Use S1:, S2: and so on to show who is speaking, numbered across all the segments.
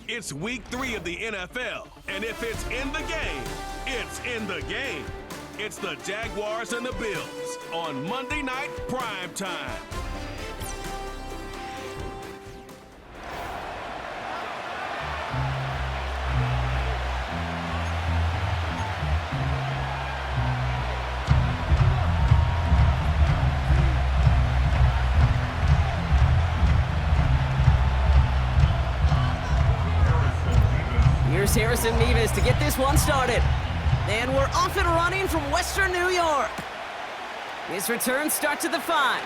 S1: It's week 3 of the NFL, and if it's in the game, it's in the game. It's the Jaguars and the Bills on Monday Night Prime Time.
S2: Here's Harrison Mevis to get this one started. And we're off and running from Western New York. His return starts at the 5.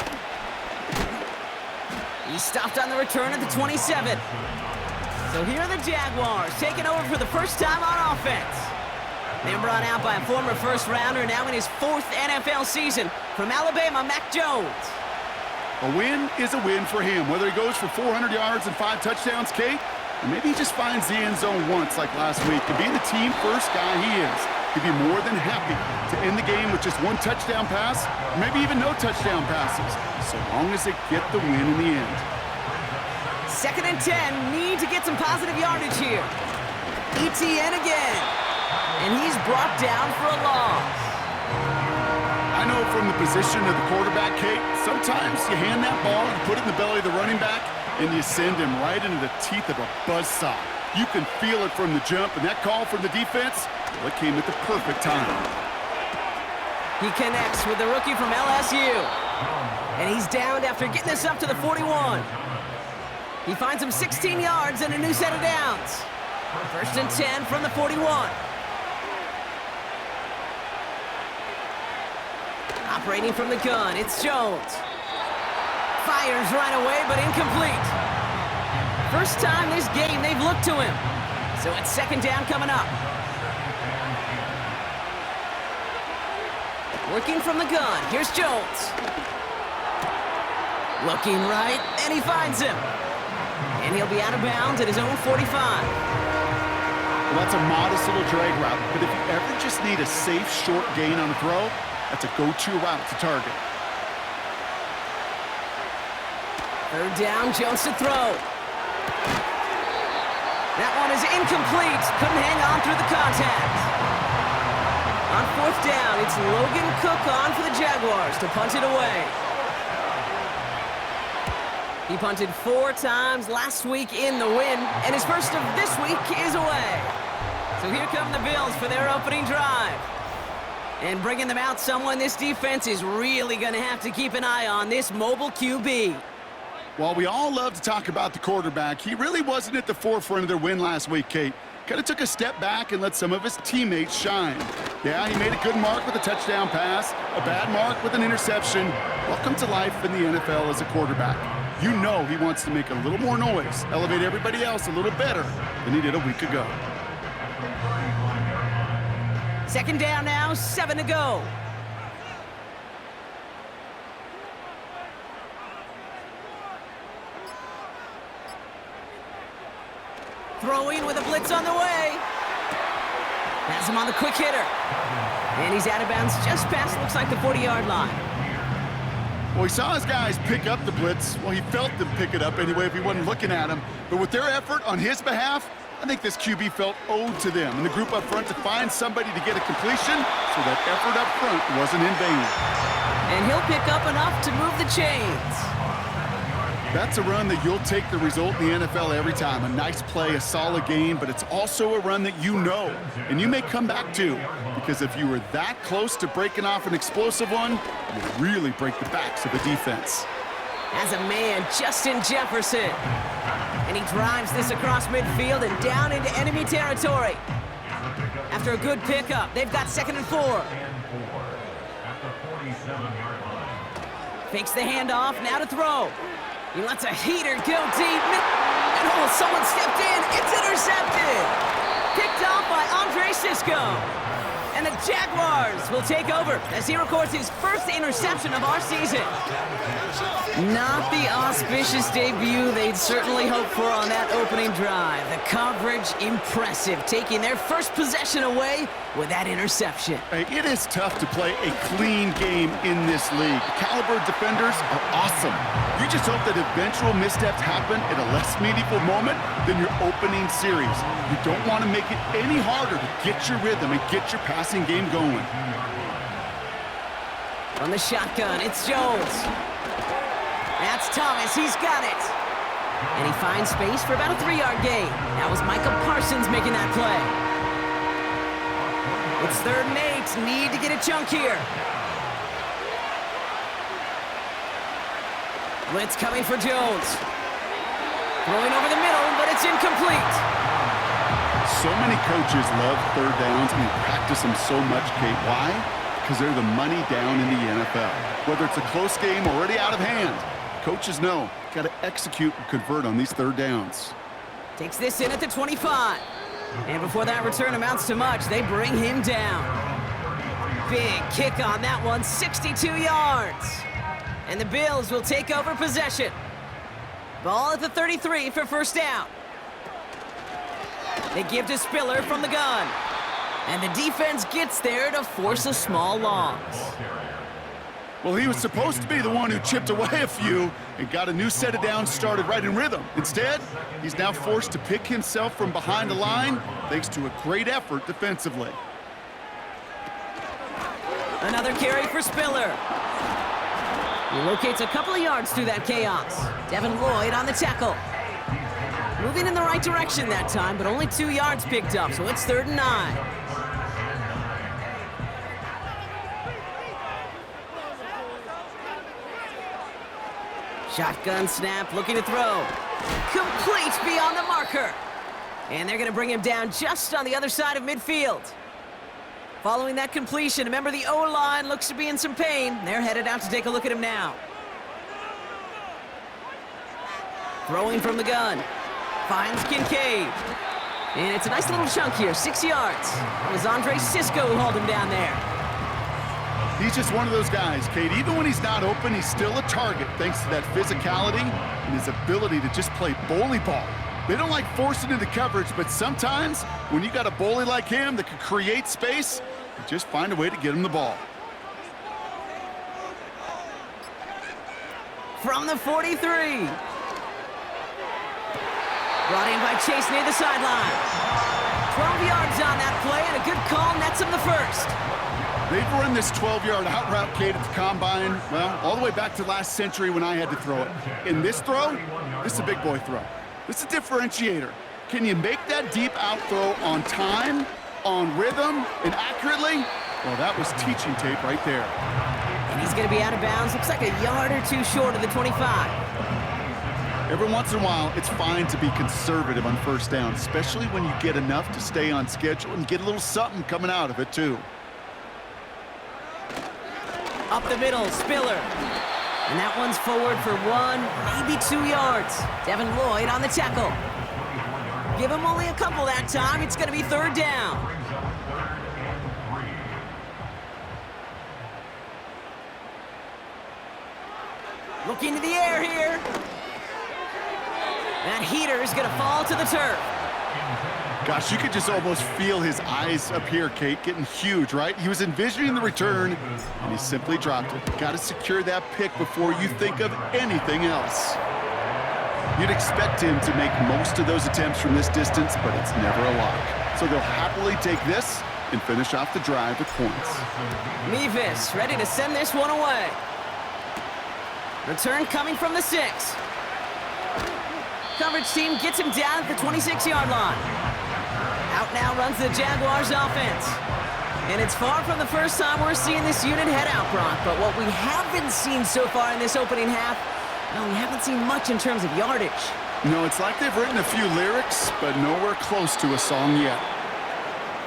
S2: He stopped on the return at the 27. So here are the Jaguars taking over for the first time on offense. They're brought out by a former first-rounder now in his 4th NFL season from Alabama, Mac Jones.
S3: A win is a win for him, whether he goes for 400 yards and 5 touchdowns, Kate, or maybe he just finds the end zone once like last week. And being the team-first guy he is, he'd be more than happy to end the game with just 1 touchdown pass, or maybe even no touchdown passes, so long as they get the win in the end.
S2: 2nd and 10, need to get some positive yardage here. ETN again, and he's brought down for a loss.
S3: I know from the position of the quarterback, Kate, sometimes you hand that ball, you put it in the belly of the running back, and you send him right into the teeth of a buzzsaw. You can feel it from the jump, and that call from the defense, well, it came at the perfect time.
S2: He connects with the rookie from LSU. And he's downed after getting this up to the 41. He finds him 16 yards and a new set of downs. 1st and 10 from the 41. Operating from the gun, it's Jones. Fires right away, but incomplete. First time this game they've looked to him. So it's 2nd down coming up. Working from the gun, here's Jones. Looking right, and he finds him. And he'll be out of bounds at his own 45.
S3: Well, that's a modest little drag route, but if you ever just need a safe, short gain on a throw, that's a go-to route to target.
S2: 3rd down, Jones to throw. That one is incomplete. Couldn't hang on through the contact. On 4th down, it's Logan Cook on for the Jaguars to punt it away. He punted 4 times last week in the win, and his first of this week is away. So here come the Bills for their opening drive. And bringing them out, someone this defense is really going to have to keep an eye on, this mobile QB.
S3: While we all love to talk about the quarterback, he really wasn't at the forefront of their win last week, Kate. Kind of took a step back and let some of his teammates shine. Yeah, he made a good mark with a touchdown pass, a bad mark with an interception. Welcome to life in the NFL as a quarterback. You know he wants to make a little more noise, elevate everybody else a little better than he did a week ago.
S2: 2nd down now, 7 to go. Throwing with a blitz on the way. Has him on the quick hitter. And he's out of bounds just past, looks like the 40-yard line.
S3: Well, he saw his guys pick up the blitz. Well, he felt them pick it up anyway if he wasn't looking at him. But with their effort on his behalf, I think this QB felt owed to them and the group up front to find somebody to get a completion, so that effort up front wasn't in vain.
S2: And he'll pick up enough to move the chains.
S3: That's a run that you'll take the result in the NFL every time. A nice play, a solid gain, but it's also a run that you know, and you may come back to, because if you were that close to breaking off an explosive one, you really break the backs of the defense.
S2: As a man, Justin Jefferson. And he drives this across midfield and down into enemy territory. After a good pickup, they've got 2nd and 4. Fakes the handoff, now to throw. He lets a heater go deep. And oh, someone stepped in. It's intercepted. Picked off by Andre Sisco. And the Jaguars will take over as he records his first interception of our season. Not the auspicious debut they'd certainly hoped for on that opening drive. The coverage, impressive, taking their first possession away with that interception.
S3: Hey, it is tough to play a clean game in this league. The caliber of defenders are awesome. You just hope that eventual missteps happen at a less meaningful moment than your opening series. You don't want to make it any harder to get your rhythm and get your passing game going.
S2: From the shotgun, it's Jones. That's Thomas, he's got it. And he finds space for about a 3-yard gain. That was Micah Parsons making that play. It's 3rd and 8, need to get a chunk here. Blitz coming for Jones. Throwing over the middle, but it's incomplete.
S3: So many coaches love 3rd downs and practice them so much, Kate. Why? Because they're the money down in the NFL. Whether it's a close game or already out of hand, coaches know, got to execute and convert on these 3rd downs.
S2: Takes this in at the 25. And before that return amounts to much, they bring him down. Big kick on that one, 62 yards. And the Bills will take over possession. Ball at the 33 for first down. They give to Spiller from the gun. And the defense gets there to force a small loss.
S3: Well, he was supposed to be the one who chipped away a few and got a new set of downs started right in rhythm. Instead, he's now forced to pick himself from behind the line thanks to a great effort defensively.
S2: Another carry for Spiller. He locates a couple of yards through that chaos. Devin Lloyd on the tackle. Moving in the right direction that time, but only 2 yards picked up, so it's 3rd and 9. Shotgun snap, looking to throw. Complete beyond the marker. And they're going to bring him down just on the other side of midfield. Following that completion, a member of the O-line looks to be in some pain. They're headed out to take a look at him now. Throwing from the gun. Finds Kincaid. And it's a nice little chunk here, 6 yards. It was Andre Sisco who hauled him down there.
S3: He's just one of those guys, Kate. Even when he's not open, he's still a target thanks to that physicality and his ability to just play bully ball. They don't like forcing into coverage, but sometimes when you got a bully like him that can create space, you just find a way to get him the ball.
S2: From the 43. Brought in by Chase near the sideline. 12 yards on that play, and a good call nets him the first.
S3: They've run this 12-yard out route, Kate, at the combine, well, all the way back to last century when I had to throw it. In this throw, this is a big boy throw. This is a differentiator. Can you make that deep out throw on time, on rhythm, and accurately? Well, that was teaching tape right there.
S2: And he's going to be out of bounds. Looks like a yard or two short of the 25.
S3: Every once in a while, it's fine to be conservative on first down, especially when you get enough to stay on schedule and get a little something coming out of it, too.
S2: Up the middle, Spiller. And that one's forward for 1, maybe 2 yards. Devin Lloyd on the tackle. Give him only a couple that time. It's going to be 3rd down. Looking to the air here. That heater is going to fall to the turf.
S3: Gosh, you could just almost feel his eyes up here, Kate, getting huge, right? He was envisioning the return, and he simply dropped it. Got to secure that pick before you think of anything else. You'd expect him to make most of those attempts from this distance, but it's never a lock. So they'll happily take this and finish off the drive with points.
S2: Mevis ready to send this one away. Return coming from the 6. Coverage team gets him down at the 26-yard line. Out now runs the Jaguars offense. And it's far from the first time we're seeing this unit head out, Brock. But what we haven't seen so far in this opening half, well, we haven't seen much in terms of yardage.
S3: No, it's like they've written a few lyrics, but nowhere close to a song yet.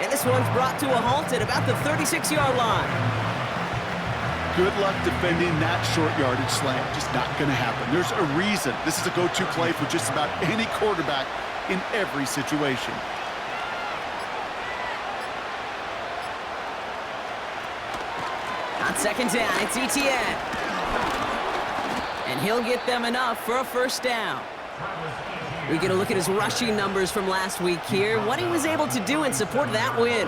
S2: And this one's brought to a halt at about the 36-yard line.
S3: Good luck defending that short yardage slant. Just not going to happen. There's a reason this is a go-to play for just about any quarterback in every situation.
S2: Second down, it's Etienne. And he'll get them enough for a first down. We get a look at his rushing numbers from last week here, what he was able to do in support of that win.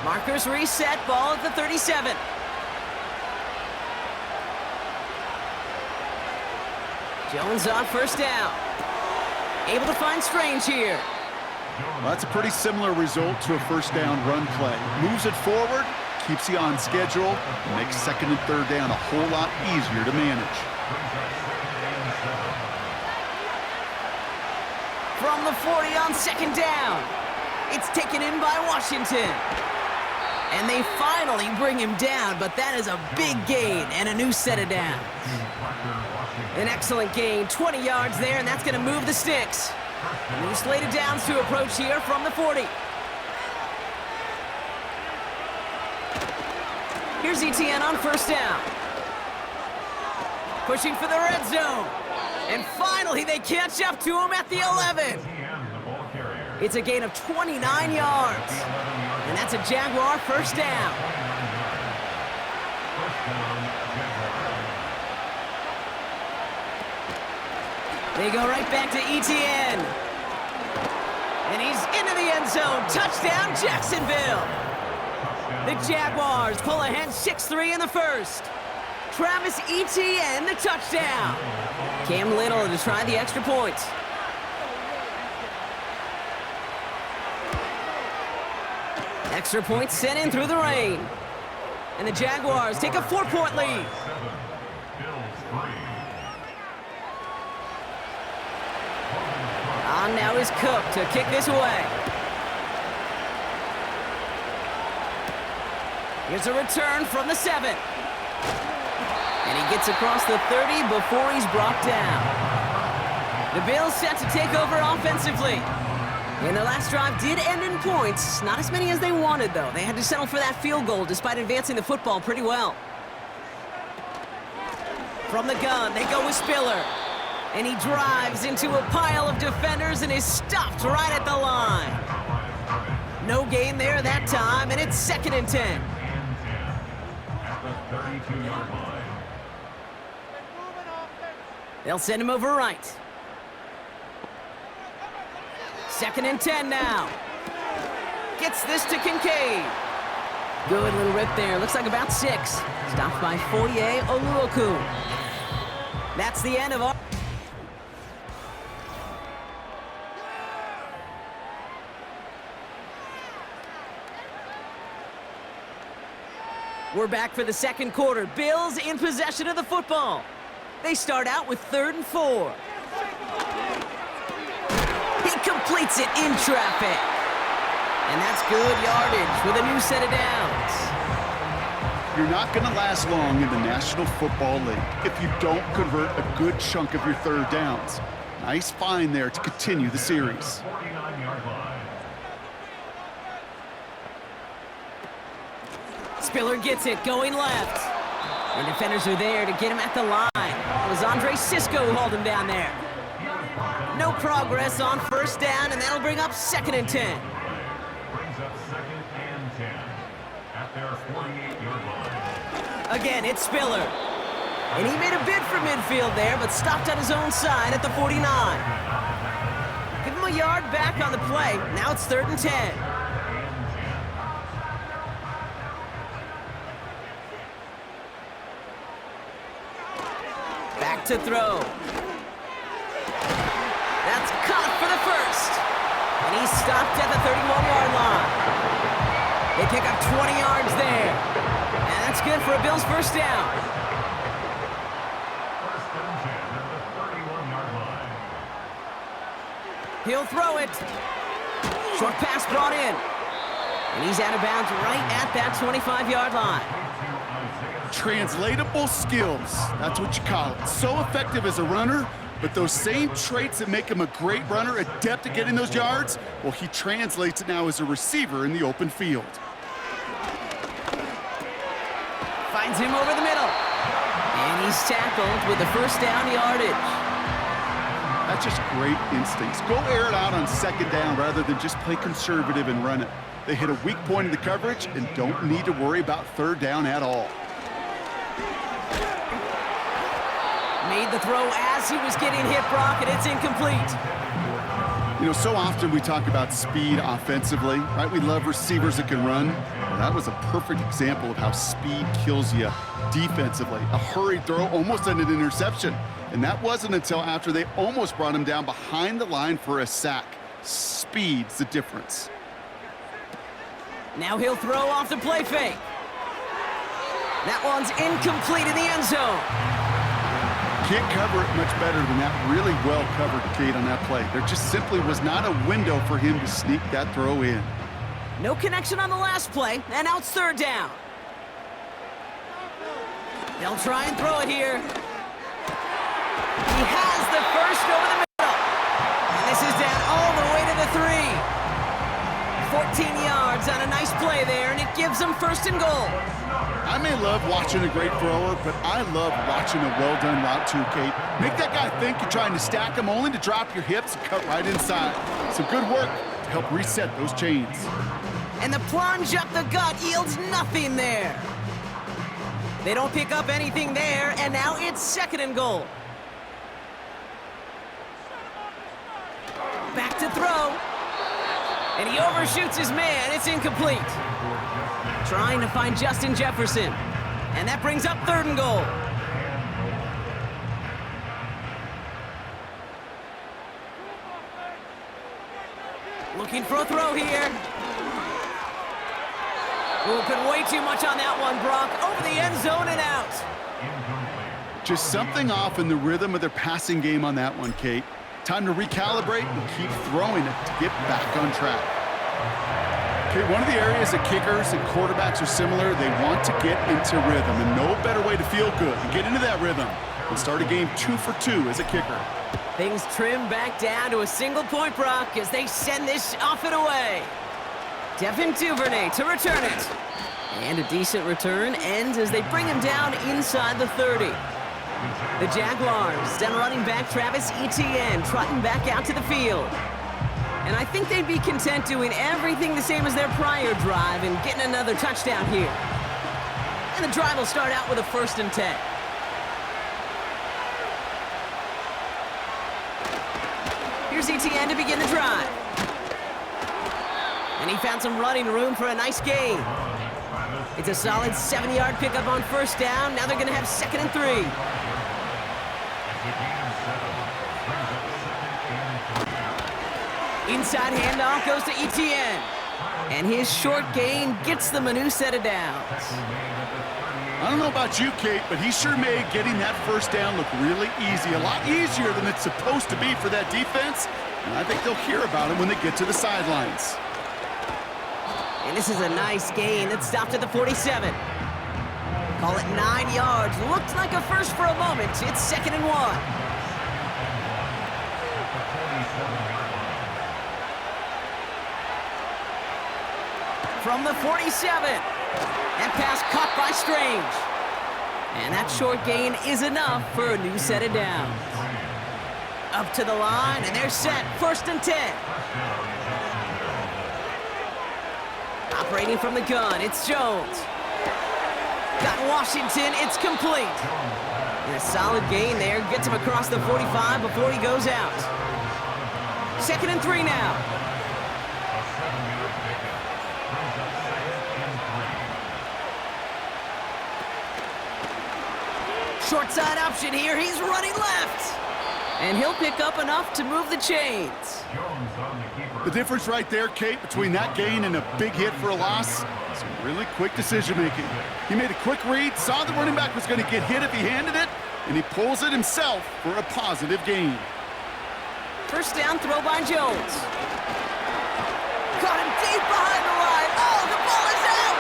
S2: Markers reset, ball at the 37. Jones on first down. Able to find Strange here.
S3: Well, that's a pretty similar result to a first down run play. Moves it forward, keeps you on schedule, and makes second and third down a whole lot easier to manage.
S2: From the 40 on second down. It's taken in by Washington. And they finally bring him down, but that is a big gain and a new set of downs. An excellent gain, 20 yards there, and that's going to move the sticks. New slated downs to approach here from the 40. Here's Etienne on first down. Pushing for the red zone. And finally, they catch up to him at the 11. It's a gain of 29 yards. And that's a Jaguar first down. They go right back to Etienne. And he's into the end zone. Touchdown, Jacksonville. The Jaguars pull ahead 6-3 in the first. Travis Etienne, the touchdown. Cam Little to try the extra points. Extra points sent in through the rain. And the Jaguars take a 4-point lead. On now is Cook to kick this away. Here's a return from the 7. And he gets across the 30 before he's brought down. The Bills set to take over offensively. And their last drive did end in points. Not as many as they wanted, though. They had to settle for that field goal despite advancing the football pretty well. From the gun, they go with Spiller. And he drives into a pile of defenders and is stopped right at the line. No gain there that time, and it's 2nd and 10. They'll send him over right. 2nd and 10 now. Gets this to Kincaid. Good little rip there. Looks like about 6. Stopped by Foye Oluokun. That's the end of our... We're back for the second quarter. Bills in possession of the football. They start out with 3rd and 4. He completes it in traffic. And that's good yardage with a new set of downs.
S3: You're not going to last long in the National Football League if you don't convert a good chunk of your third downs. Nice find there to continue the series.
S2: Spiller gets it, going left. And defenders are there to get him at the line. It was Andre Sisco who hauled him down there. No progress on first down, and that'll bring up 2nd and 10.
S4: Brings up 2nd and 10 at their 48-yard line.
S2: Again, it's Spiller. And he made a bid for midfield there, but stopped on his own side at the 49. Give him a yard back on the play. Now it's 3rd and 10. Back to throw. That's caught for the first. And he's stopped at the 31-yard line. They pick up 20 yards there. And that's good for a Bills first down.
S4: First and 10 at the 31-yard line.
S2: He'll throw it. Short pass brought in. And he's out of bounds right at that 25-yard line.
S3: Translatable skills, that's what you call it. So effective as a runner, but those same traits that make him a great runner, adept at getting those yards, well, he translates it now as a receiver in the open field.
S2: Finds him over the middle. And he's tackled with the first down yardage.
S3: That's just great instincts. Go air it out on second down rather than just play conservative and run it. They hit a weak point in the coverage and don't need to worry about third down at all.
S2: Made the throw as he was getting hit, Brock, and it's incomplete.
S3: You know, so often we talk about speed offensively, right? We love receivers that can run. Well, that was a perfect example of how speed kills you defensively. A hurried throw, almost an interception. And that wasn't until after they almost brought him down behind the line for a sack. Speed's the difference.
S2: Now he'll throw off the play fake. That one's incomplete in the end zone.
S3: Can't cover it much better than that. Really well covered, Kate, on that play. There just simply was not a window for him to sneak that throw in.
S2: No connection on the last play, and now it's third down. They'll try and throw it here. He has the first over the middle. And this is down all the way to the 3. 14 yards on a nice play there, and it gives them first and goal.
S3: I may love watching a great thrower, but I love watching a well-done route too, Kate. Make that guy think you're trying to stack him only to drop your hips and cut right inside. Some good work to help reset those chains.
S2: And the plunge up the gut yields nothing there. They don't pick up anything there, and now it's second and goal. Back to throw. And he overshoots his man. It's incomplete. Trying to find Justin Jefferson. And that brings up third and goal. Looking for a throw here. Ooh, put way too much on that one, Brock. Over the end zone and out.
S3: Just something off in the rhythm of their passing game on that one, Kate. Time to recalibrate and keep throwing it to get back on track. Okay, one of the areas that kickers and quarterbacks are similar, they want to get into rhythm, and no better way to feel good and get into that rhythm than start a game 2 for 2 as a kicker.
S2: Things trim back down to a single point, Brock, as they send this off and away. Devin Duvernay to return it. And a decent return ends as they bring him down inside the 30. The Jaguars, then running back Travis Etienne, trotting back out to the field. And I think they'd be content doing everything the same as their prior drive and getting another touchdown here. And the drive will start out with a 1st and 10. Here's Etienne to begin the drive. And he found some running room for a nice gain. It's a solid 7-yard pickup on 1st down. Now they're going to have 2nd and 3. Inside handoff goes to Etienne. And his short gain gets them a new set of downs.
S3: I don't know about you, Kate, but he sure made getting that 1st down look really easy. A lot easier than it's supposed to be for that defense. And I think they'll hear about it when they get to the sidelines.
S2: And this is a nice gain. It stopped at the 47. Call it 9 yards. Looked like a first for a moment. It's 2nd and 1. From the 47. That pass caught by Strange. And that short gain is enough for a new set of downs. Up to the line, and they're set. 1st and 10. Operating from the gun, it's Jones. Got Washington, it's complete. And a solid gain there, gets him across the 45 before he goes out. 2nd and 3 now. Short side option here, he's running left. And he'll pick up enough to move the chains.
S3: The difference right there, Kate, between that gain and a big hit for a loss, some really quick decision-making. He made a quick read, saw the running back was going to get hit if he handed it, and he pulls it himself for a positive gain.
S2: 1st down throw by Jones. Caught him deep behind the line. Oh, the ball is out!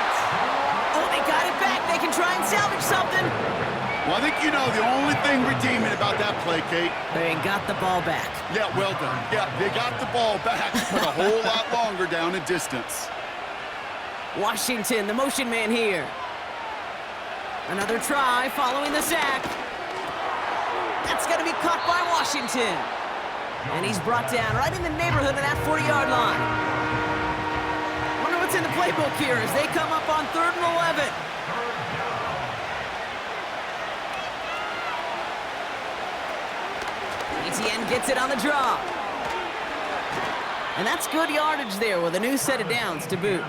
S2: Oh, they got it back. They can try and salvage something.
S3: Well, I think you know the only thing redeeming about that play, Kate.
S2: They got the ball back.
S3: Yeah, well done. Yeah, they got the ball back, but a whole lot longer down in distance.
S2: Washington, the motion man here. Another try following the sack. That's going to be caught by Washington. And he's brought down right in the neighborhood of that 40-yard line. Wonder what's in the playbook here as they come up on 3rd and 11. ETN gets it on the draw. And that's good yardage there with a new set of downs to boot.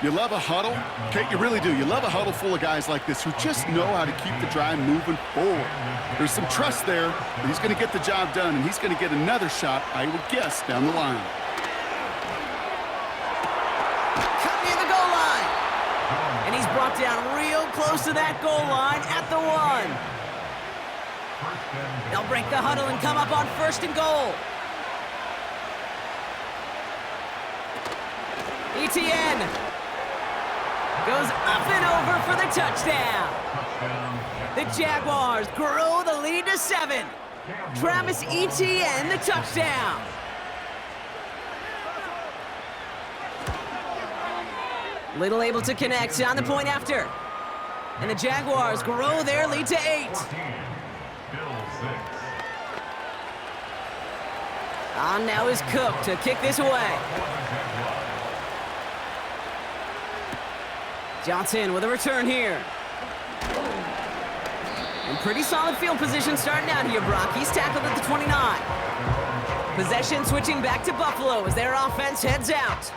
S3: You love a huddle? Kate, you really do. You love a huddle full of guys like this who just know how to keep the drive moving forward. There's some trust there that he's going to get the job done, and he's going to get another shot, I would guess, down the line.
S2: Cut near the goal line. And he's brought down real close to that goal line at the 1. They'll break the huddle and come up on 1st and goal. ETN goes up and over for the touchdown. The Jaguars grow the lead to 7. Travis Etienne, the touchdown. Little able to connect on the point after. And the Jaguars grow their lead to 8. On now is Cook to kick this away. Johnson with a return here. And pretty solid field position starting out here, Brock. He's tackled at the 29. Possession switching back to Buffalo as their offense heads out.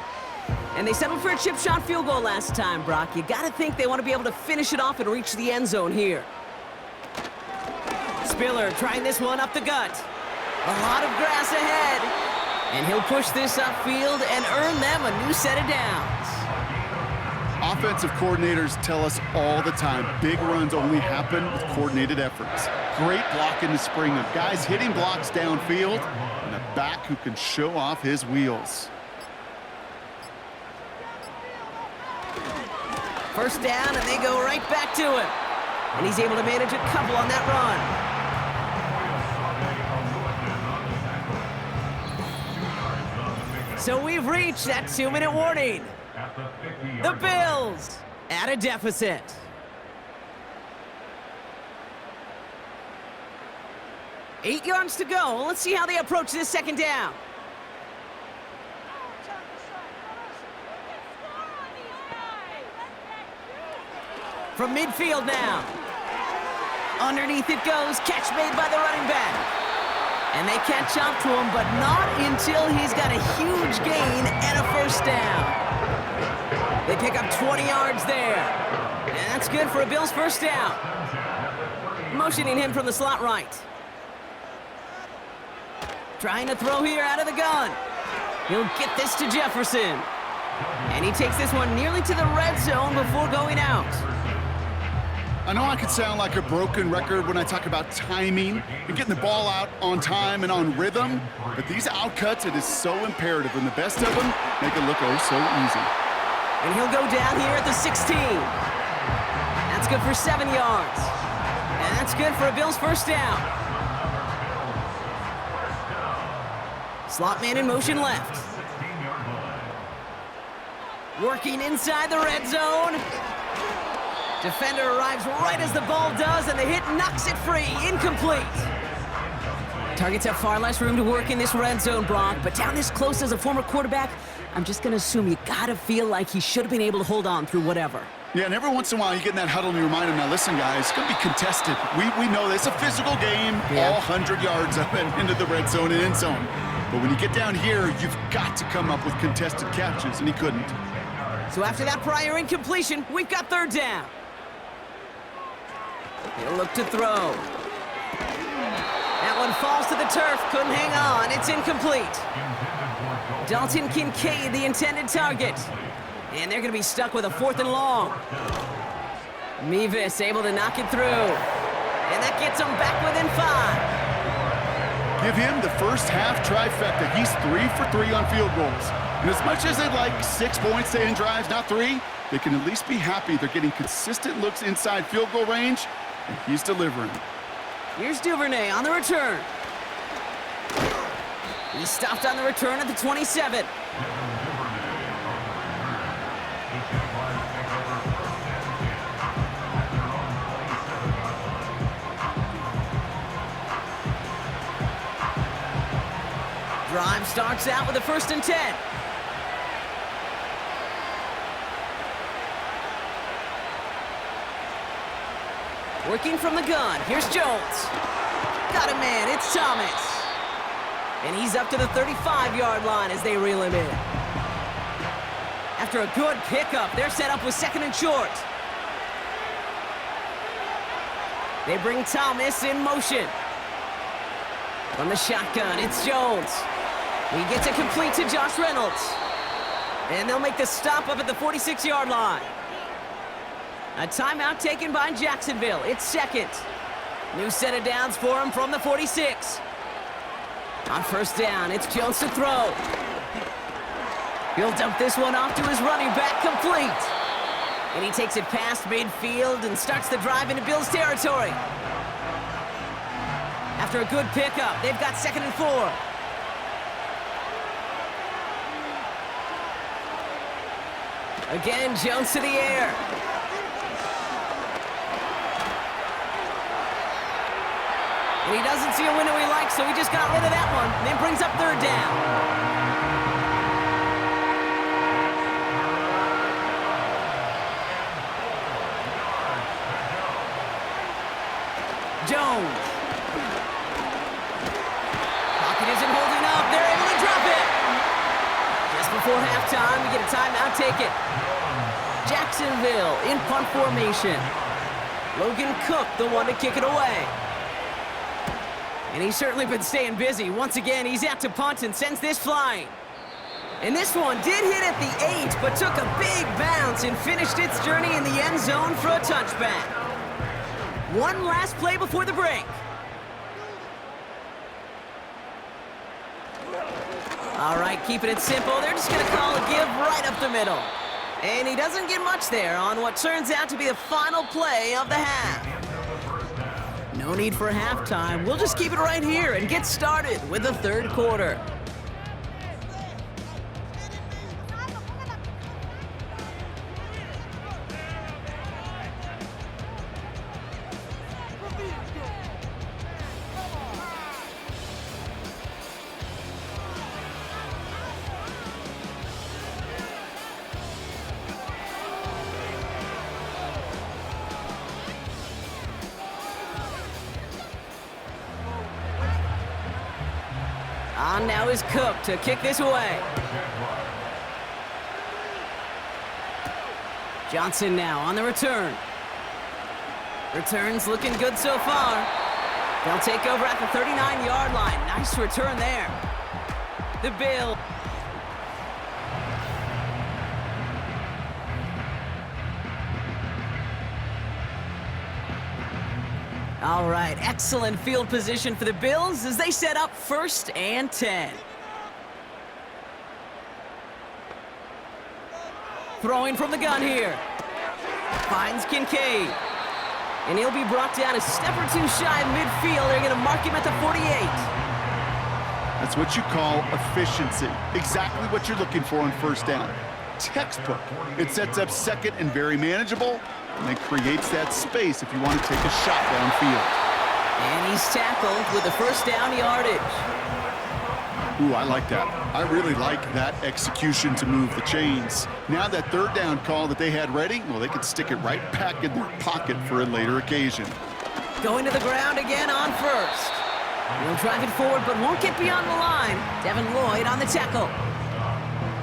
S2: And they settled for a chip shot field goal last time, Brock. You gotta think they want to be able to finish it off and reach the end zone here. Spiller trying this one up the gut. A lot of grass ahead. And he'll push this upfield and earn them a new set of downs.
S3: Offensive coordinators tell us all the time, big runs only happen with coordinated efforts. Great block in the spring of guys hitting blocks downfield and a back who can show off his wheels.
S2: First down, and they go right back to him. And he's able to manage a couple on that run. So we've reached that 2-minute warning. The Bills at a deficit. Eight yards to go. Let's see how they approach this second down. From midfield now. Underneath it goes. Catch made by the running back. And they catch up to him, but not until he's got a huge gain and a first down. They pick up 20 yards there. And that's good for a Bills first down. Motioning him from the slot right. Trying to throw here out of the gun. He'll get this to Jefferson. And he takes this one nearly to the red zone before going out.
S3: I know I could sound like a broken record when I talk about timing and getting the ball out on time and on rhythm, but these outcuts, it is so imperative, and the best of them make it look oh so easy.
S2: And he'll go down here at the 16. That's good for 7 yards. And that's good for a Bills first down. Slot man in motion left. Working inside the red zone. Defender arrives right as the ball does, and the hit knocks it free. Incomplete. Targets have far less room to work in this red zone, Brock, but down this close as a former quarterback, I'm just going to assume you got to feel like he should have been able to hold on through whatever.
S3: Yeah, and every once in a while you get in that huddle and you remind him, now listen, guys, it's going to be contested. We know this. It's a physical game, all 100 yards up and into the red zone and end zone. But when you get down here, you've got to come up with contested catches, and he couldn't.
S2: So after that prior incompletion, we've got third down. He'll look to throw. That one falls to the turf. Couldn't hang on. It's incomplete. Dalton Kincaid, the intended target. And they're going to be stuck with a 4th and long. Mevis able to knock it through. And that gets them back within 5.
S3: Give him the first half trifecta. He's 3 for 3 on field goals. And as much as they'd like 6 points to end drives, not 3, they can at least be happy they're getting consistent looks inside field goal range, and he's delivering.
S2: Here's Duvernay on the return. He stopped on the return at the 27. drive starts out with a 1st and 10. Working from the gun. Here's Jones. Got a man. It's Thomas. And he's up to the 35-yard line as they reel him in. After a good pickup, they're set up with 2nd and short. They bring Thomas in motion. From the shotgun, it's Jones. He gets it complete to Josh Reynolds. And they'll make the stop up at the 46-yard line. A timeout taken by Jacksonville. It's 2nd. New set of downs for him from the 46. On 1st down, it's Jones to throw. He'll dump this one off to his running back, complete. And he takes it past midfield and starts the drive into Bills territory. After a good pickup, they've got 2nd and 4. Again, Jones to the air. And he doesn't see a window he likes, so he just got rid of that one. And then brings up 3rd down. Jones. Pocket isn't holding up. They're able to drop it. Just before halftime, we get a timeout taken. Jacksonville in punt formation. Logan Cook, the one to kick it away. And he's certainly been staying busy. Once again, he's out to punt and sends this flying. And this one did hit at the 8, but took a big bounce and finished its journey in the end zone for a touchback. One last play before the break. All right, keeping it simple. They're just going to call a give right up the middle. And he doesn't get much there on what turns out to be the final play of the half. No need for halftime. We'll just keep it right here and get started with the 3rd quarter. On now is Cook to kick this away. Johnson now on the return. Returns looking good so far. They'll take over at the 39-yard line. Nice return there. The Bills. All right, excellent field position for the Bills as they set up 1st and 10. Throwing from the gun here. Finds Kincaid. And he'll be brought down a step or two shy of midfield. They're going to mark him at the 48.
S3: That's what you call efficiency. Exactly what you're looking for on 1st down. Textbook. It sets up 2nd and very manageable, and then creates that space if you want to take a shot downfield.
S2: And he's tackled with the 1st down yardage.
S3: Ooh, I like that. I really like that execution to move the chains. Now that 3rd down call that they had ready, well, they could stick it right back in their pocket for a later occasion.
S2: Going to the ground again on 1st. He'll drive it forward, but won't get beyond the line. Devin Lloyd on the tackle.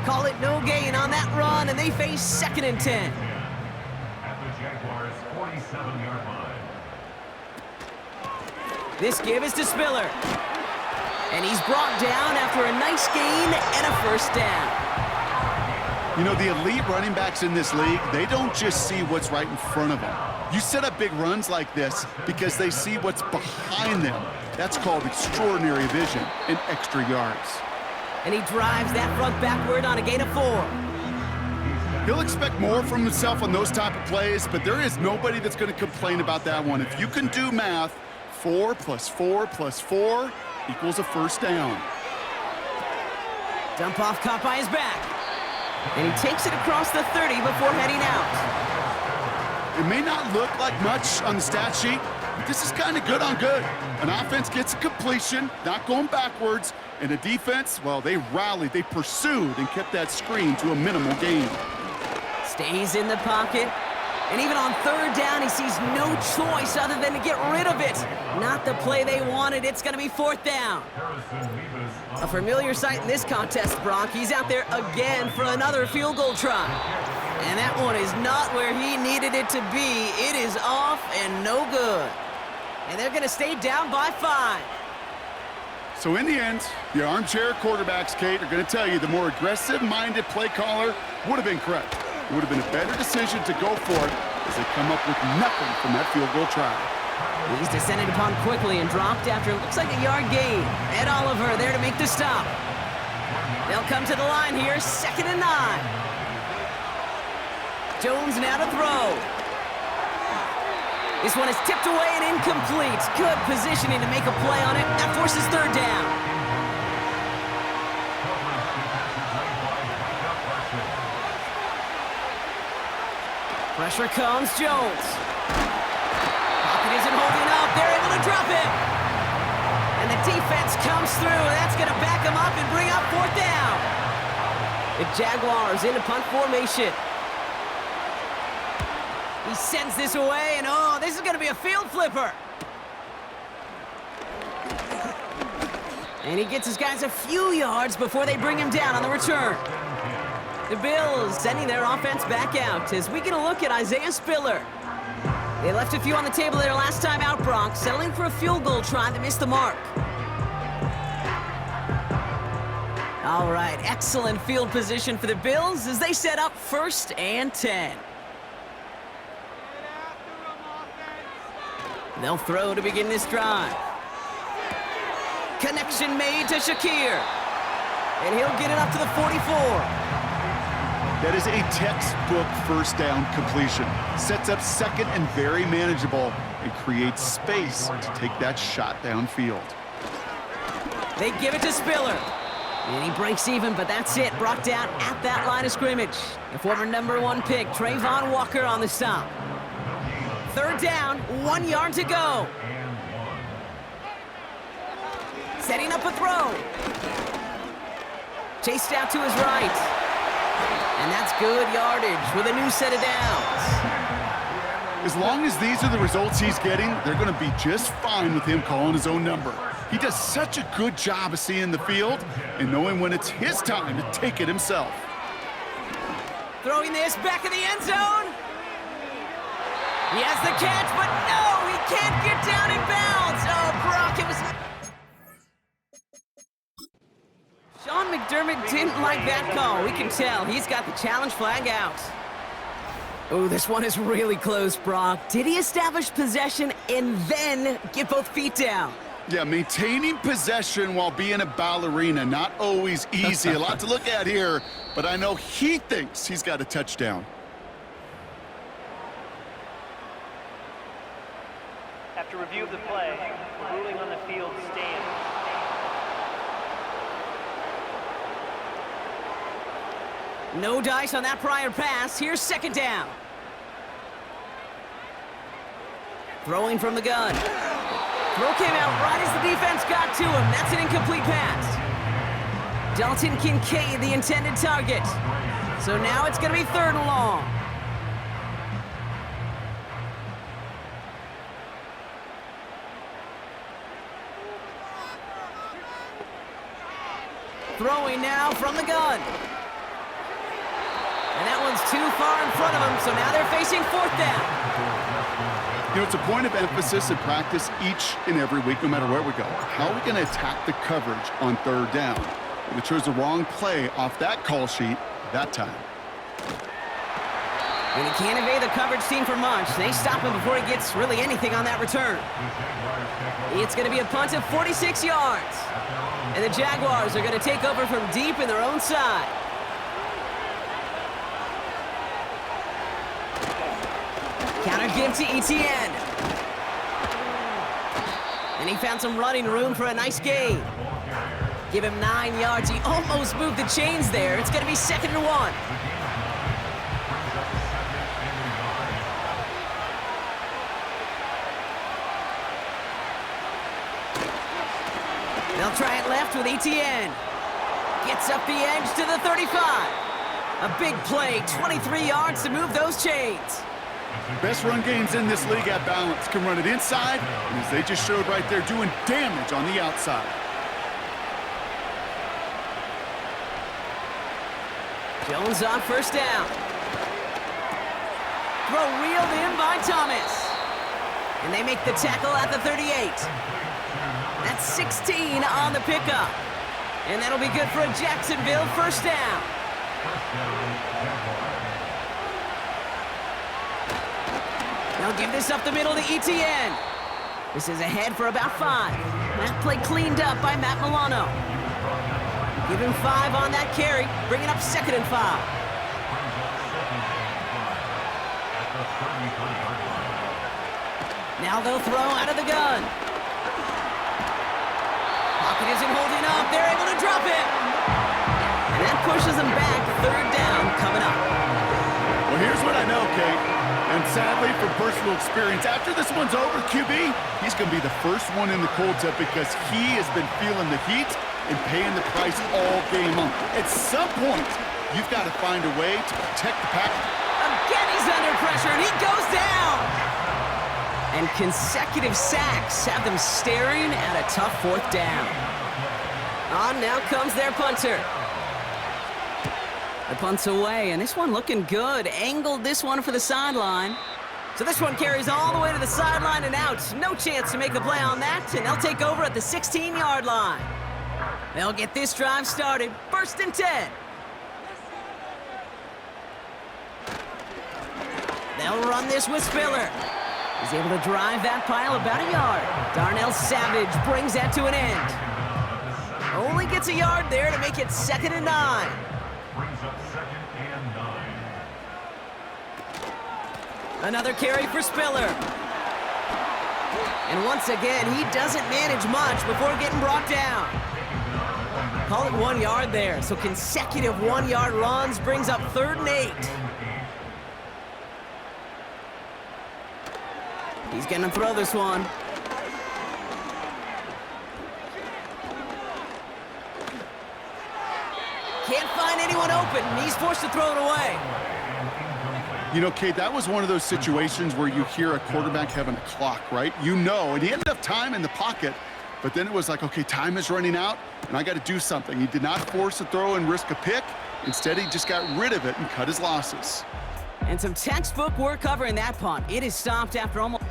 S2: Call it no gain on that run, and they face 2nd and 10.
S4: At the Jaguars' 47-yard line.
S2: This give is to Spiller. And he's brought down after a nice gain and a 1st down.
S3: You know, the elite running backs in this league, they don't just see what's right in front of them. You set up big runs like this because they see what's behind them. That's called extraordinary vision and extra yards.
S2: And he drives that front backward on a gain of 4.
S3: He'll expect more from himself on those type of plays, but there is nobody that's going to complain about that one. If you can do math, 4 plus 4 plus 4 equals a 1st down.
S2: Dump off caught by his back. And he takes it across the 30 before heading out.
S3: It may not look like much on the stat sheet, but this is kind of good on good. An offense gets a completion, not going backwards, and the defense, well, they rallied, they pursued, and kept that screen to a minimal gain.
S2: Stays in the pocket. And even on third down, he sees no choice other than to get rid of it. Not the play they wanted. It's going to be fourth down. A familiar sight in this contest, Brock. He's out there again for another field goal try. And that one is not where he needed it to be. It is off and no good. And they're going to stay down by 5.
S3: So in the end, the armchair quarterbacks, Kate, are going to tell you the more aggressive-minded play caller would have been correct. It would have been a better decision to go for it as they come up with nothing from that field goal try.
S2: He's descended upon quickly and dropped after it looks like a yard gain. Ed Oliver there to make the stop. They'll come to the line here, 2nd and 9. Jones now to throw. This one is tipped away and incomplete. Good positioning to make a play on it. That forces third down. Pressure comes, Jones. Pocket isn't holding up. They're able to drop it. And the defense comes through. That's going to back them up and bring up fourth down. The Jaguars into punt formation. He sends this away, and oh, this is going to be a field flipper. And he gets his guys a few yards before they bring him down on the return. The Bills sending their offense back out as we get a look at Isaiah Spiller. They left a few on the table their last time out, Brock, settling for a field goal try that missed the mark. All right, excellent field position for the Bills as they set up 1st and 10. They'll throw to begin this drive. Connection made to Shakir. And he'll get it up to the 44.
S3: That is a textbook first down completion. Sets up 2nd and very manageable and creates space to take that shot downfield.
S2: They give it to Spiller. And he breaks even, but that's it. Brought down at that line of scrimmage. The former #1 pick, Trayvon Walker, on the stop. Third down, 1 yard to go. Setting up a throw. Chased out to his right. And that's good yardage with a new set of downs.
S3: As long as these are the results he's getting, they're going to be just fine with him calling his own number. He does such a good job of seeing the field and knowing when it's his time to take it himself.
S2: Throwing this back in the end zone. He has the catch, but no, he can't get down in bounds. Oh, Brock, it was... Sean McDermott didn't like that call. We can tell. He's got the challenge flag out. Oh, this one is really close, Brock. Did he establish possession and then get both feet down?
S3: Yeah, maintaining possession while being a ballerina, not always easy. A lot to look at here, but I know he thinks he's got a touchdown.
S5: After review of the play, the ruling on the field stands.
S2: No dice on that prior pass. Here's 2nd down. Throwing from the gun. Throw came out right as the defense got to him. That's an incomplete pass. Dalton Kincaid, the intended target. So now it's going to be 3rd and long. Throwing now from the gun. And that one's too far in front of them, so now they're facing 4th down.
S3: You know, it's a point of emphasis in practice each and every week, no matter where we go. How are we going to attack the coverage on 3rd down? And they chose the wrong play off that call sheet that time.
S2: And he can't evade the coverage team for much. They stop him before he gets really anything on that return. It's going to be a punt of 46 yards. And the Jaguars are going to take over from deep in their own side. Counter give to Etienne. And he found some running room for a nice gain. Give him 9 yards. He almost moved the chains there. It's going to be 2nd and 1. They'll try it left with ETN. Gets up the edge to the 35. A big play, 23 yards to move those chains.
S3: Best run games in this league at balance. Can run it inside, and as they just showed right there, doing damage on the outside.
S2: Jones on first down. Throw reeled in by Thomas. And they make the tackle at the 38. That's 16 on the pickup. And that'll be good for a Jacksonville first down. They'll give this up the middle to ETN. This is ahead for about 5. That play cleaned up by Matt Milano. Give him 5 on that carry, bringing up 2nd and 5. Now they'll throw out of the gun. Pocket isn't holding up. They're able to drop it. And that pushes them back. 3rd down coming up.
S3: Well, here's what I know, Kate. And sadly, from personal experience, after this one's over, QB, he's going to be the first one in the cold tub because he has been feeling the heat and paying the price all game long. At some point, you've got to find a way to protect the pack.
S2: Again, he's under pressure, and he goes down. And consecutive sacks have them staring at a tough 4th down. On now comes their punter. The punt's away, and this one looking good. Angled this one for the sideline. So this one carries all the way to the sideline and out. No chance to make a play on that, and they'll take over at the 16-yard line. They'll get this drive started. 1st and 10. They'll run this with Spiller. He's able to drive that pile about a yard. Darnell Savage brings that to an end. Only gets a yard there to make it 2nd and 9.
S4: Brings up 2nd and 9.
S2: Another carry for Spiller. And once again, he doesn't manage much before getting brought down. Call it 1 yard there. So consecutive 1-yard runs brings up 3rd and 8. He's going to throw this one. Can't find anyone open, and he's forced to throw it away.
S3: You know, Kate, that was one of those situations where you hear a quarterback having a clock, right? You know, and he had enough time in the pocket, but then it was like, okay, time is running out, and I got to do something. He did not force a throw and risk a pick. Instead, he just got rid of it and cut his losses.
S2: And some textbook work covering that punt. It is stopped after almost...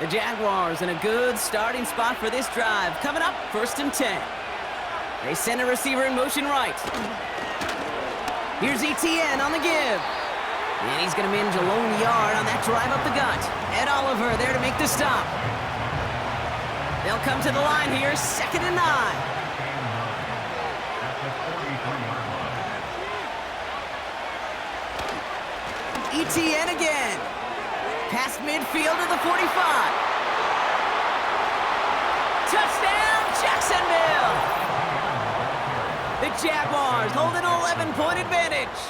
S2: The Jaguars in a good starting spot for this drive. Coming up, 1st and 10. They send a receiver in motion right. Here's ETN on the give. And he's going to manage a lone yard on that drive up the gut. Ed Oliver there to make the stop. They'll come to the line here, 2nd and 9. ETN again. Past midfield to the 45. Touchdown, Jacksonville! The Jaguars hold an 11-point advantage.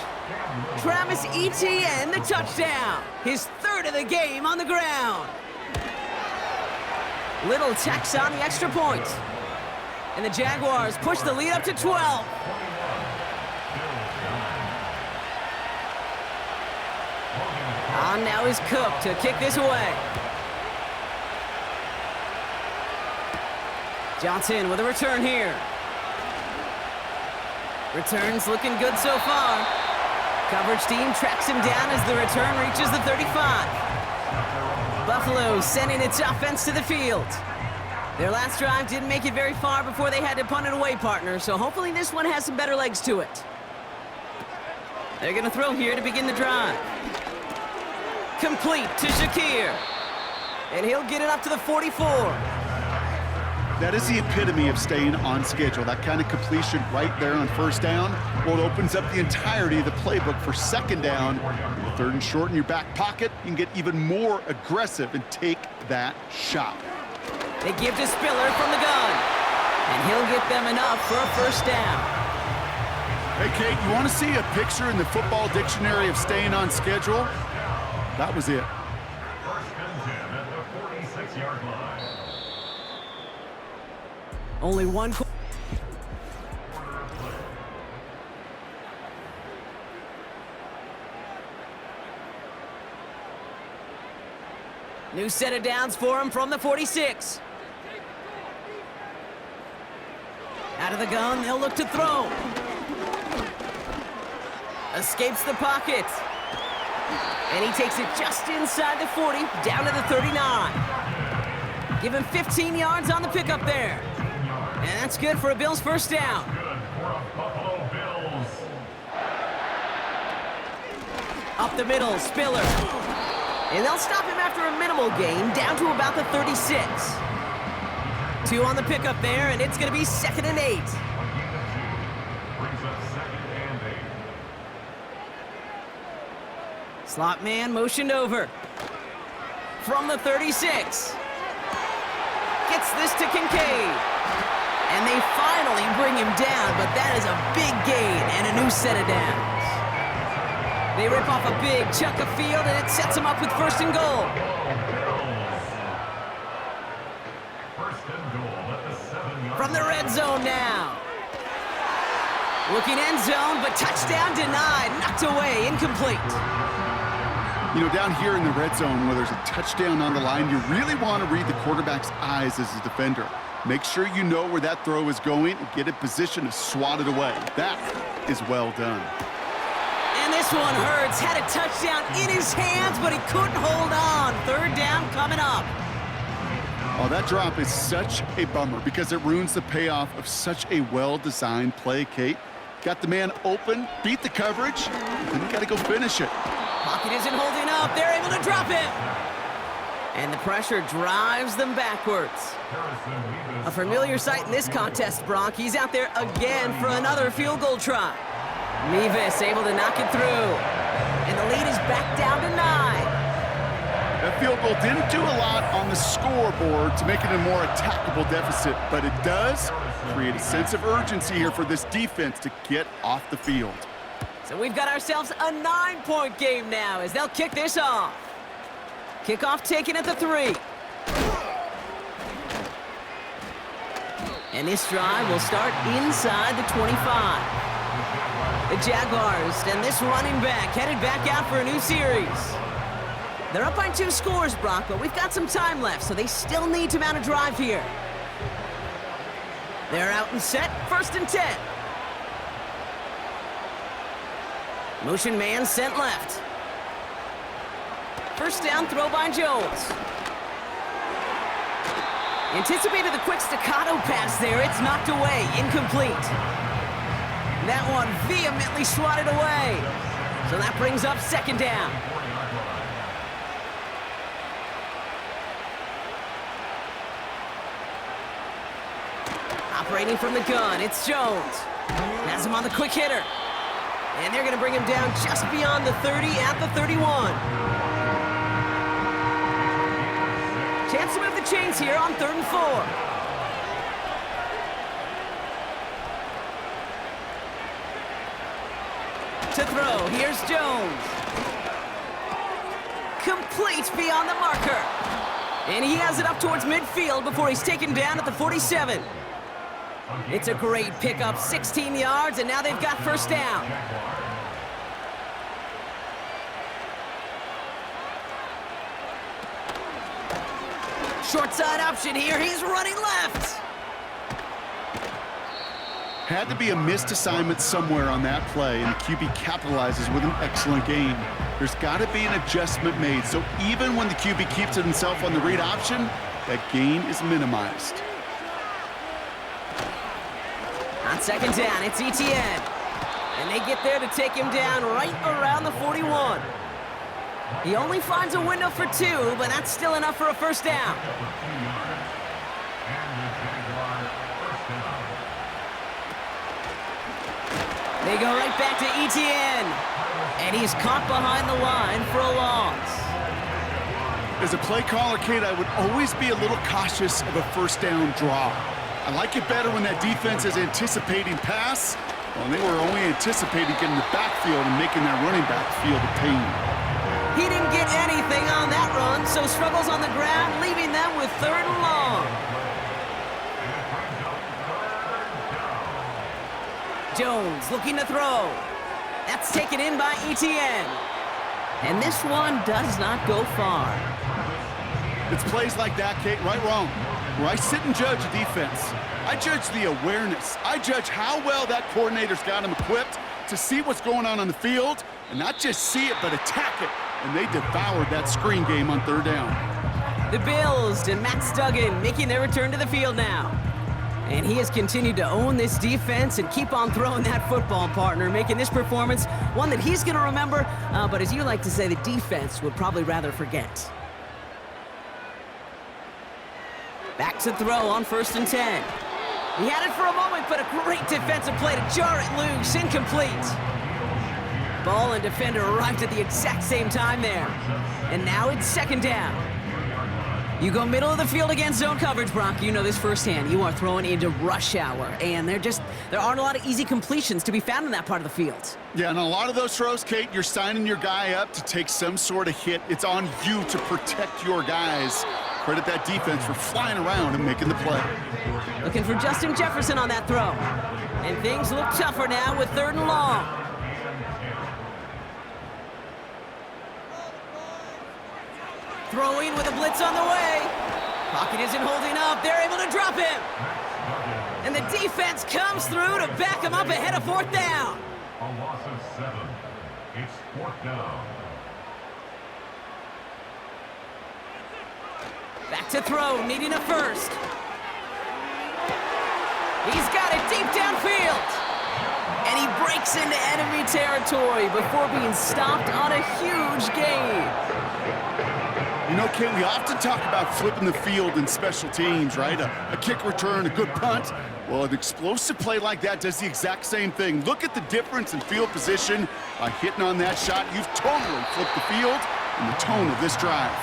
S2: Travis Etienne, the touchdown. His 3rd of the game on the ground. Little tacks on the extra point. And the Jaguars push the lead up to 12. On now is Cook to kick this away. Johnson with a return here. Returns looking good so far. Coverage team tracks him down as the return reaches the 35. Buffalo sending its offense to the field. Their last drive didn't make it very far before they had to punt it away, partner, so hopefully this one has some better legs to it. They're going to throw here to begin the drive. Complete to Shakir. And he'll get it up to the 44.
S3: That is the epitome of staying on schedule. That kind of completion right there on 1st down. Well, it opens up the entirety of the playbook for 2nd down. 3rd and short in your back pocket, you can get even more aggressive and take that shot.
S2: They give to Spiller from the gun. And he'll get them enough for a 1st down.
S3: Hey, Kate, you want to see a picture in the football dictionary of staying on schedule? That was it.
S4: First and 10 at the 46-yard line.
S2: Only one. New set of downs for him from the 46. Out of the gun, they'll look to throw. Escapes the pocket. And he takes it just inside the 40, down to the 39. Give him 15 yards on the pickup there. And that's good for a Bills first down.
S4: Good for a Buffalo Bills.
S2: Up the middle, Spiller. And they'll stop him after a minimal gain, down to about the 36. 2 on the pickup there, and it's going to be 2nd and 8.
S4: Brings up 2nd and 8.
S2: Slot man motioned over. From the 36. Gets this to Kincaid. And they finally bring him down, but that is a big gain and a new set of downs. They rip off a big chunk of field, and it sets them up with 1st and goal.
S4: First and goal at the 7-yard
S2: From the red zone now. Looking end zone, but touchdown denied. Knocked away, incomplete.
S3: You know, down here in the red zone where there's a touchdown on the line, you really want to read the quarterback's eyes as a defender. Make sure you know where that throw is going and get in position to swat it away. That is well done.
S2: And this one hurts. Had a touchdown in his hands, but he couldn't hold on. 3rd down coming up.
S3: Oh, that drop is such a bummer because it ruins the payoff of such a well-designed play, Kate. Got the man open, beat the coverage, and you got to go finish it.
S2: Pocket isn't holding up. They're able to drop him. And the pressure drives them backwards. A familiar sight in this contest, Brock. He's out there again for another field goal try. Mevis able to knock it through. And the lead is back down to 9.
S3: That field goal didn't do a lot on the scoreboard to make it a more attackable deficit, but it does create a sense of urgency here for this defense to get off the field.
S2: So we've got ourselves a 9-point game now as they'll kick this off. Kickoff taken at the 3. And this drive will start inside the 25. The Jaguars and this running back headed back out for a new series. They're up by 2 scores, Brock, but we've got some time left, so they still need to mount a drive here. They're out and set, 1st and 10. Motion man sent left. First down throw by Jones. Anticipated the quick staccato pass there. It's knocked away, incomplete. That one vehemently swatted away. So that brings up 2nd down. Operating from the gun, it's Jones. Has him on the quick hitter. And they're going to bring him down just beyond the 30 at the 31. Chance to move the chains here on 3rd and 4. To throw, here's Jones. Complete beyond the marker. And he has it up towards midfield before he's taken down at the 47. It's a great pickup, 16 yards, and now they've got 1st down. Short side option here, he's running left.
S3: Had to be a missed assignment somewhere on that play, and the QB capitalizes with an excellent gain. There's got to be an adjustment made, so even when the QB keeps it himself on the read option, that gain is minimized.
S2: On 2nd down, it's Etienne. And they get there to take him down right around the 41. He only finds a window for 2, but that's still enough for a 1st down. They go right back to Etienne. And he's caught behind the line for a loss.
S3: As a play caller, Kate, I would always be a little cautious of a 1st down draw. I like it better when that defense is anticipating pass. Well, they were only anticipating getting the backfield and making that running back feel the pain.
S2: He didn't get anything on that run, so struggles on the ground, leaving them with 3rd and long. Jones looking to throw. That's taken in by Etienne. And this one does not go far.
S3: It's plays like that, Kate, right wrong, where I sit and judge a defense. I judge the awareness. I judge how well that coordinator's got him equipped to see what's going on the field, and not just see it, but attack it. And they devoured that screen game on 3rd down.
S2: The Bills and Matt Duggan making their return to the field now. And he has continued to own this defense and keep on throwing that football, partner, making this performance one that he's going to remember, but as you like to say, the defense would probably rather forget. Back to throw on 1st and 10. He had it for a moment, but a great defensive play to jar it loose, incomplete. Ball and defender arrived at the exact same time there. And now it's 2nd down. You go middle of the field against zone coverage, Brock. You know this firsthand. You are throwing into rush hour, and there aren't a lot of easy completions to be found in that part of the field.
S3: Yeah, and a lot of those throws, Kate, you're signing your guy up to take some sort of hit. It's on you to protect your guys. Credit that defense for flying around and making the play.
S2: Looking for Justin Jefferson on that throw. And things look tougher now with 3rd and long. Throwing with a blitz on the way. Pocket isn't holding up. They're able to drop him. And the defense comes through to back him up ahead of 4th down.
S4: A loss of 7. It's 4th down.
S2: Back to throw, needing a first. He's got it deep downfield. And he breaks into enemy territory before being stopped on a huge gain.
S3: You know, Kate, we often talk about flipping the field in special teams, right? A kick return, a good punt. Well, an explosive play like that does the exact same thing. Look at the difference in field position. By hitting on that shot, you've totally flipped the field and the tone of this drive.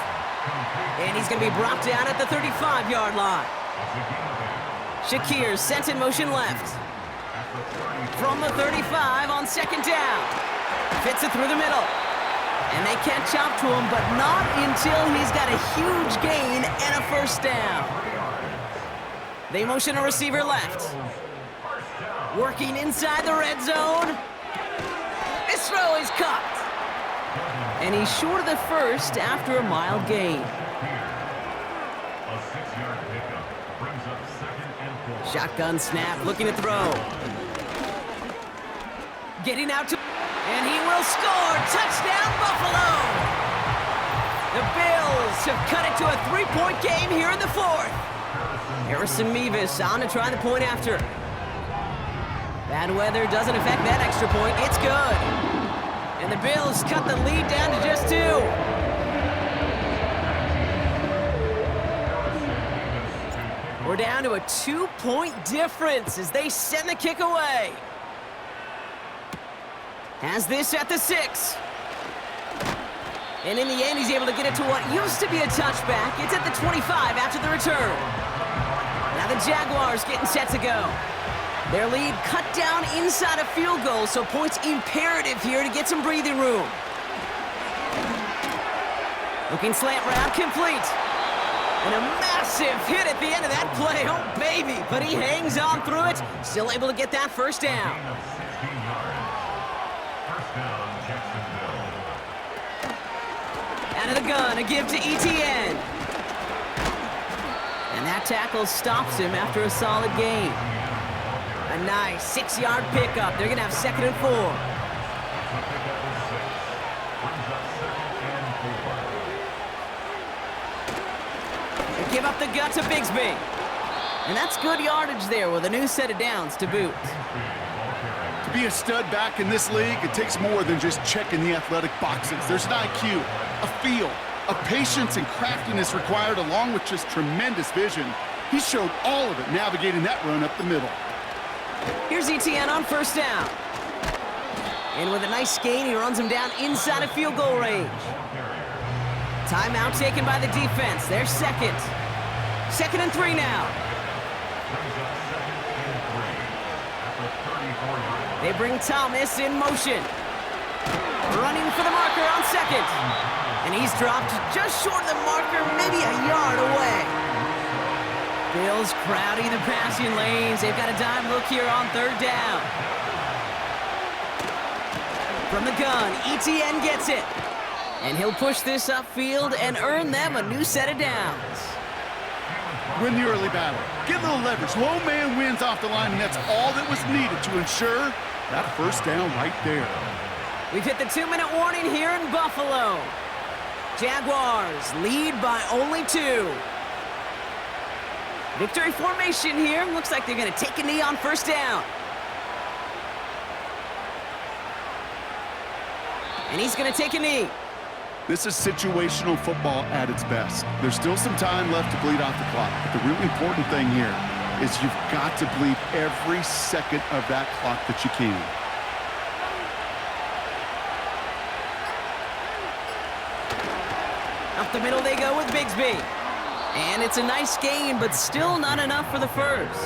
S2: And he's going to be brought down at the 35-yard line. Shakir sent in motion left. From the 35 on 2nd down. Fits it through the middle. And they catch up to him, but not until he's got a huge gain and a 1st down. They motion a receiver left. Working inside the red zone. This throw is caught. And he's short of the 1st after a mild gain.
S4: A 6-yard pickup brings up 2nd and 4.
S2: Shotgun snap, looking to throw. Getting out to... And he will score! Touchdown, Buffalo! The Bills have cut it to a 3-point game here in the 4th. Harrison Mevis on to try the point after. Bad weather doesn't affect that extra point. It's good. And the Bills cut the lead down to just 2. We're down to a 2-point difference as they send the kick away. Has this at the 6. And in the end, he's able to get it to what used to be a touchback. It's at the 25 after the return. Now the Jaguars getting set to go. Their lead cut down inside a field goal, so points imperative here to get some breathing room. Looking slant route, complete. And a massive hit at the end of that play. Oh, baby. But he hangs on through it. Still able to get that 1st down. Out of the gun, a give to Etienne. And that tackle stops him after a solid gain. A nice 6-yard pickup. They're going to have 2nd and 4. They give up the gut to Bigsby. And that's good yardage there with a new set of downs to boot.
S3: To be a stud back in this league, it takes more than just checking the athletic boxes. There's an IQ, a feel, a patience and craftiness required along with just tremendous vision. He showed all of it navigating that run up the middle.
S2: Here's Etienne on 1st down. And with a nice gain, he runs him down inside of field goal range. Timeout taken by the defense. They're 2nd. 2nd and 3 now. They bring Thomas in motion. Running for the marker on second. And he's dropped just short of the marker, maybe a yard away. Bills crowding the passing lanes. They've got a dime look here on third down. From the gun, ETN gets it. And he'll push this upfield and earn them a new set of downs.
S3: Win the early battle. Get a little leverage. Low man wins off the line, and that's all that was needed to ensure that first down right there.
S2: We've hit the 2-minute warning here in Buffalo. Jaguars lead by only 2. Victory formation here. Looks like they're going to take a knee on first down. And he's going to take a knee.
S3: This is situational football at its best. There's still some time left to bleed off the clock, but the really important thing here is you've got to bleed every second of that clock that you can.
S2: Up the middle they go with Bigsby. And it's a nice gain, but still not enough for the first.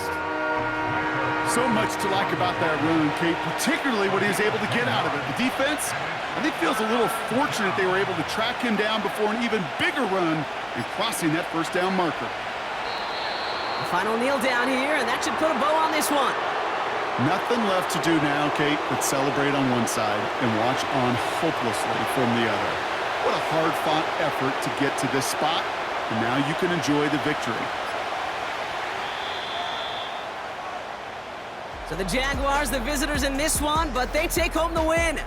S3: So much to like about that run, Kate, particularly what he was able to get out of it. The defense, I think, feels a little fortunate they were able to track him down before an even bigger run and crossing that first down marker.
S2: The final kneel down here, and that should put a bow on this one.
S3: Nothing left to do now, Kate, but celebrate on one side and watch on hopelessly from the other. What a hard-fought effort to get to this spot, and now you can enjoy the victory.
S2: So the Jaguars, the visitors in this one, but they take home the win.